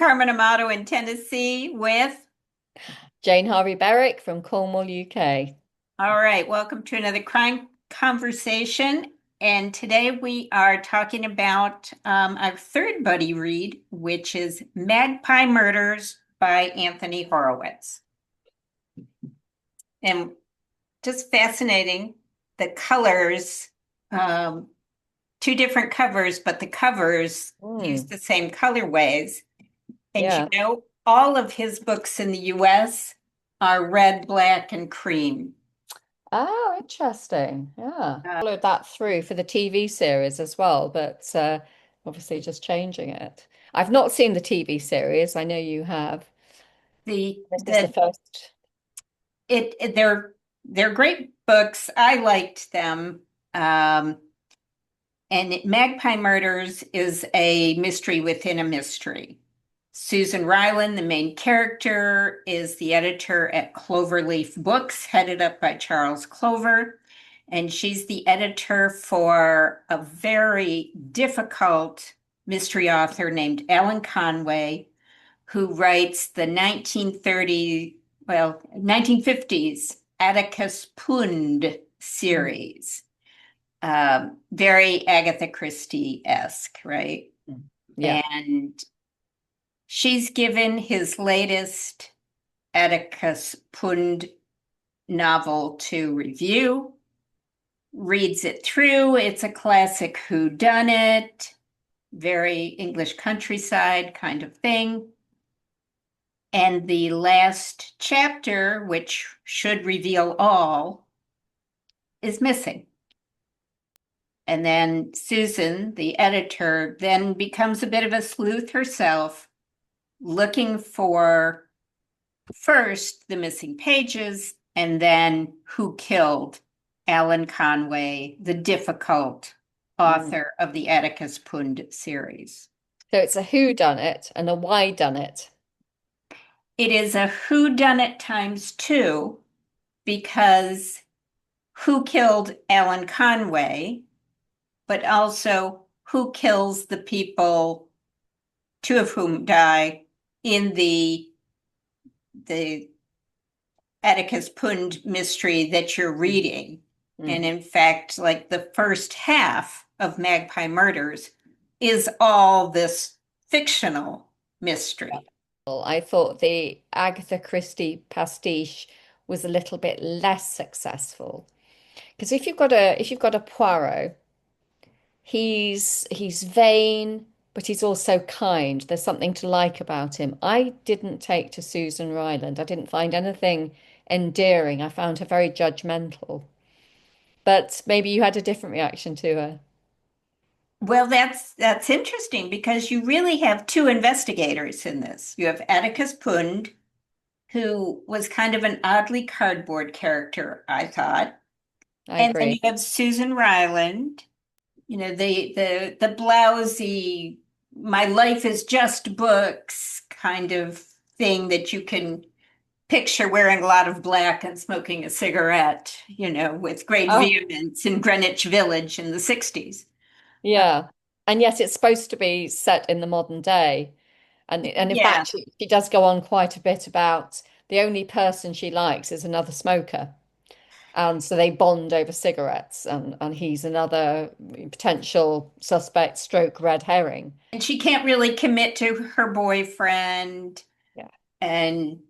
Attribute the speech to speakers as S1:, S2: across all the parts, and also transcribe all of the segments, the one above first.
S1: Carmen Amato in Tennessee with.
S2: Jane Harvey-Berrick from Cornwall, UK.
S1: All right, welcome to another crime conversation. And today we are talking about our third buddy read, which is Magpie Murders by Anthony Horowitz. And just fascinating, the colors, um, two different covers, but the covers use
S2: Mm,
S1: the same colorways. And
S2: yeah.
S1: all of his books in the US are red, black, and cream.
S2: Oh, interesting. Yeah.
S1: Uh,
S2: Followed that through for the TV series as well, but obviously just changing it. I've not seen the TV series. I know you have.
S1: the
S2: This is the
S1: the
S2: first.
S1: they're great books. I liked them. Um, and Magpie Murders is a mystery within a mystery. Susan Ryland, the main character, is the editor at Cloverleaf Books, headed up by Charles Clover. And she's the editor for a very difficult mystery author named Alan Conway, who writes the 1950s Atticus Pund
S2: Mm,
S1: series. Very Agatha Christie-esque, right?
S2: mm. Yeah.
S1: And she's given his latest Atticus Pund novel to review, reads it through. It's a classic whodunit, very English countryside kind of thing. And the last chapter, which should reveal all, is missing. And then Susan, the editor, then becomes a bit of a sleuth herself, looking for first the missing pages and then who killed Alan Conway, the difficult
S2: Mm.
S1: author of the Atticus Pund series.
S2: So it's a who done it and a why done it.
S1: It is a whodunit times two because who killed Alan Conway, but also who kills the people, two of whom die in the Atticus Pund mystery that you're reading. And
S2: Mm.
S1: in fact, like the first half of Magpie Murders is all this fictional mystery.
S2: Well, I thought the Agatha Christie pastiche was a little bit less successful. Because if you've got a Poirot, he's vain, but he's also kind. There's something to like about him. I didn't take to Susan Ryland. I didn't find anything endearing. I found her very judgmental. But maybe you had a different reaction to her.
S1: Well, that's interesting because you really have two investigators in this. You have Atticus Pund, who was kind of an oddly cardboard character, I thought.
S2: I
S1: And then you
S2: agree.
S1: have Susan Ryland, the blousy, my life is just books kind of thing that you can picture wearing a lot of black and smoking a cigarette, with great
S2: Oh,
S1: vehemence in Greenwich Village in the 60s.
S2: yeah. And yet it's supposed to be set in the modern day. And in
S1: Yeah.
S2: fact, she does go on quite a bit about the only person she likes is another smoker. And so they bond over cigarettes, and he's another potential suspect, stroke red herring.
S1: And she can't really commit to her boyfriend.
S2: Yeah.
S1: And,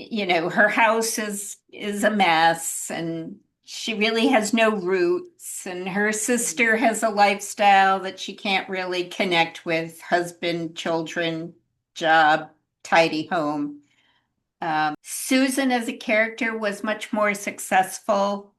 S1: her house is a mess and she really has no roots. And her sister has a lifestyle that she can't really connect with: husband, children, job, tidy home. Susan as a character was much more successful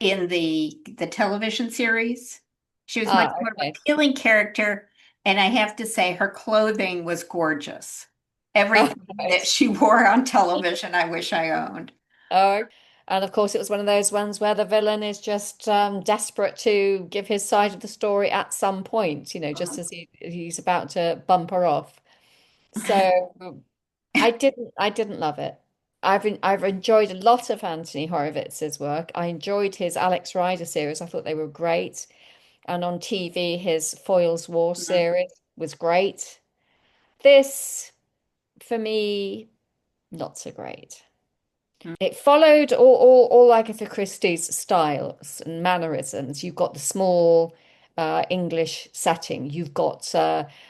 S1: in the television series. She was much
S2: Ah,
S1: more of an
S2: okay.
S1: appealing character, and I have to say her clothing was gorgeous.
S2: Oh,
S1: Everything that
S2: right.
S1: she wore on television, I wish I owned.
S2: Oh, and of course, it was one of those ones where the villain is just desperate to give his side of the story at some point, just as he's about to bump her off. So I didn't love it. I've enjoyed a lot of Anthony Horowitz's work. I enjoyed his Alex Rider series. I thought they were great. And on TV, his Foyle's War series was great. This, for me, not so great. It followed all Agatha Christie's styles and mannerisms. You've got the small English setting. You've got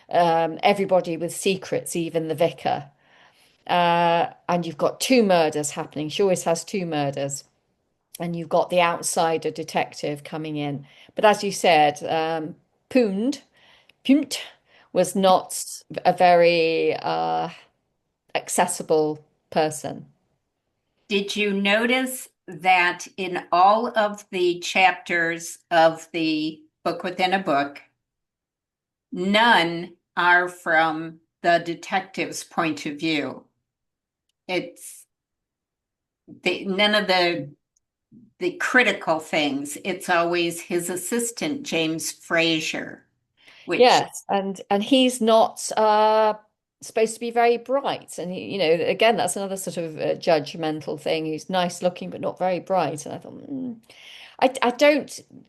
S2: everybody with secrets, even the vicar. And you've got two murders happening. She always has two murders. And you've got the outsider detective coming in. But as you said, Punt was not a very accessible person.
S1: Did you notice that in all of the chapters of the book within a book, none are from the detective's point of view? It's none of the critical things. It's always his assistant, James Fraser, which
S2: Yes, and he's not supposed to be very bright, and you know, again, that's another sort of judgmental thing. He's nice looking, but not very bright. And I thought,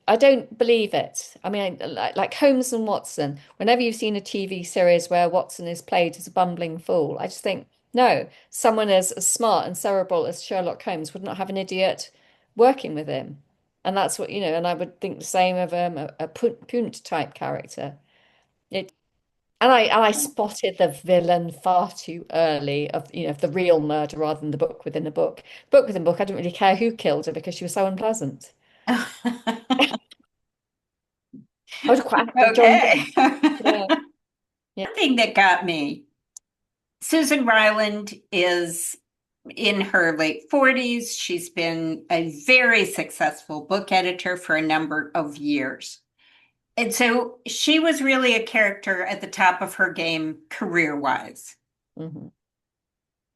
S2: I don't believe it. I mean, like Holmes and Watson. Whenever you've seen a TV series where Watson is played as a bumbling fool, I just think, no, someone as smart and cerebral as Sherlock Holmes would not have an idiot working with him. And that's what, you know, and I would think the same of a Punt type character. It and I spotted the villain far too early of you know of the real murder rather than the book within a book. Book within a book, I didn't really care who killed her because she was so unpleasant. I would quite have joined
S1: okay.
S2: in. Yeah, yeah.
S1: One thing that got me, Susan Ryland is in her late 40s. She's been a very successful book editor for a number of years. And so she was really a character at the top of her game career-wise.
S2: Hmm.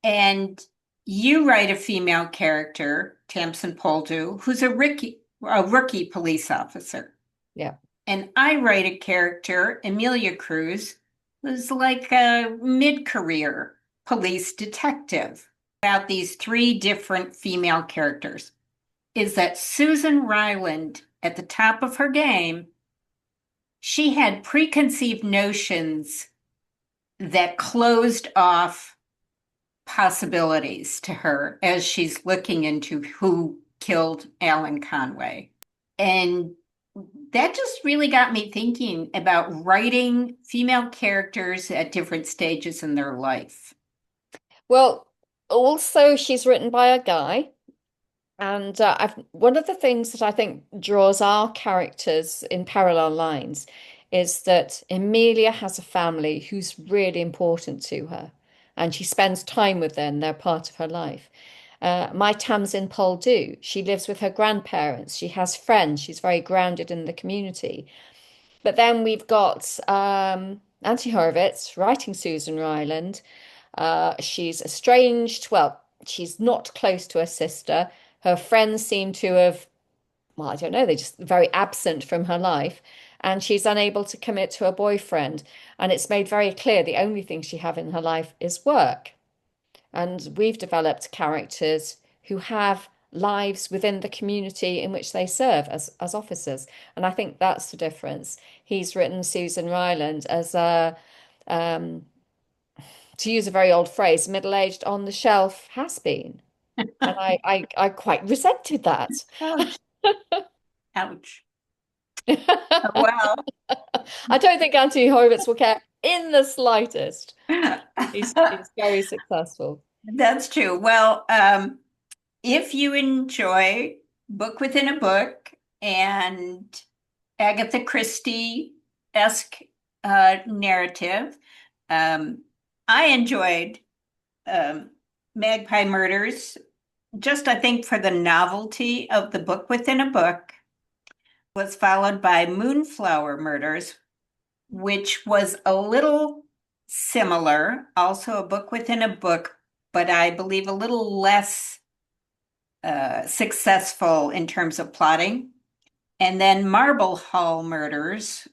S1: And you write a female character, Tamsin Poldhu, who's a rookie police officer.
S2: Yeah.
S1: And I write a character, Amelia Cruz, who's like a mid-career police detective. About these three different female characters is that Susan Ryland, at the top of her game, she had preconceived notions that closed off possibilities to her as she's looking into who killed Alan Conway. And that just really got me thinking about writing female characters at different stages in their life.
S2: Well, also she's written by a guy, and one of the things that I think draws our characters in parallel lines is that Emilia has a family who's really important to her, and she spends time with them. They're part of her life. My Tamsin Poldhu, she lives with her grandparents. She has friends. She's very grounded in the community. But then we've got Auntie Horowitz writing Susan Ryland. She's estranged. Well, she's not close to her sister. Her friends seem to have, well, I don't know, they're just very absent from her life. And she's unable to commit to her boyfriend. And it's made very clear the only thing she have in her life is work. And we've developed characters who have lives within the community in which they serve as officers. And I think that's the difference. He's written Susan Ryland as a, um, to use a very old phrase, middle-aged on the shelf has been. And I quite resented that.
S1: Ouch. Ouch.
S2: I
S1: Well,
S2: don't think Anthony Horowitz will care in the slightest. He's very successful.
S1: that's true. Well, if you enjoy book within a book and Agatha Christie-esque narrative, I enjoyed Magpie Murders, just I think for the novelty of the book within a book, was followed by Moonflower Murders, which was a little similar, also a book within a book, but I believe a little less successful in terms of plotting. And then Marble Hall Murders,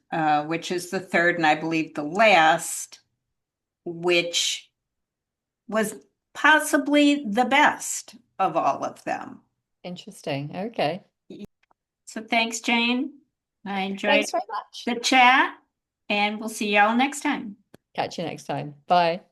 S1: which is the third and I believe the last, which was possibly the best of all of them.
S2: Interesting. Okay.
S1: So thanks, Jane. I enjoyed
S2: Thanks very much.
S1: the chat, and we'll see y'all next time.
S2: Catch you next time. Bye.